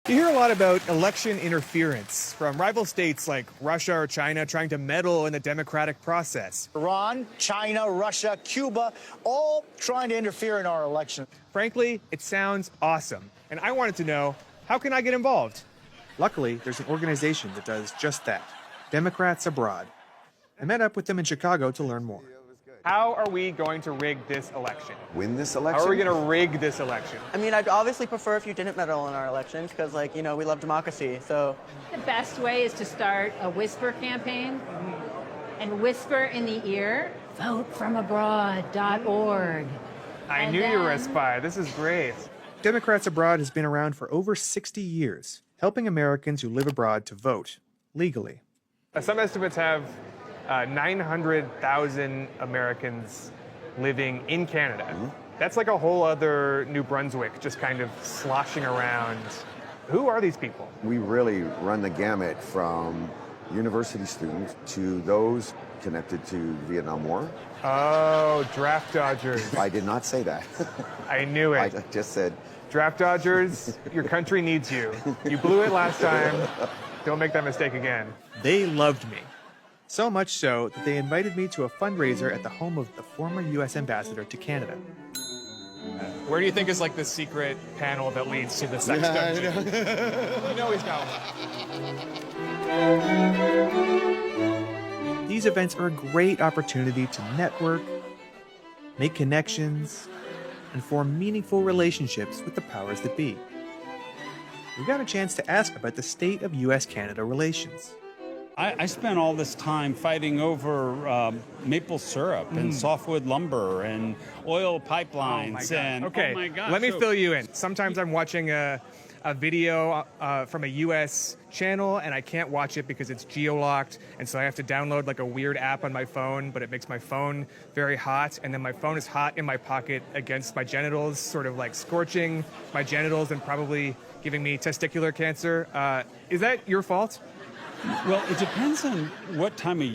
You hear a lot about election interference from rival states like Russia or China trying to meddle in the democratic process. Iran, China, Russia, Cuba, all trying to interfere in our election. Frankly, it sounds awesome. And I wanted to know, how can I get involved? Luckily, there's an organization that does just that, Democrats Abroad. I met up with them in Chicago to learn more. How are we going to rig this election? Win this election? How are we going to rig this election? I mean, I'd obviously prefer if you didn't meddle in our elections because, we love democracy, so. The best way is to start a whisper campaign and whisper in the ear, votefromabroad.org. I knew you were a spy. This is great. Democrats Abroad has been around for over 60 years, helping Americans who live abroad to vote legally. Some estimates have 900,000 Americans living in Canada. Mm-hmm. That's like a whole other New Brunswick just kind of sloshing around. Who are these people? We really run the gamut from university students to those connected to the Vietnam War. Oh, draft dodgers. I did not say that. I knew it. I just said, Draft dodgers, your country needs you. You blew it last time. Don't make that mistake again. They loved me. So much so that they invited me to a fundraiser at the home of the former U.S. ambassador to Canada. Where do you think is like the secret panel that leads to the sex dungeon? You know he's got one. These events are a great opportunity to network, make connections, and form meaningful relationships with the powers that be. We got a chance to ask about the state of U.S.-Canada relations. I spent all this time fighting over maple syrup and softwood lumber and oil pipelines. Okay, oh my gosh. let me fill you in. Sometimes I'm watching a video from a U.S. channel, and I can't watch it because it's geo-locked, and so I have to download like a weird app on my phone, but it makes my phone very hot, and then my phone is hot in my pocket against my genitals, sort of like scorching my genitals and probably giving me testicular cancer. Is that your fault? Well, it depends on what time of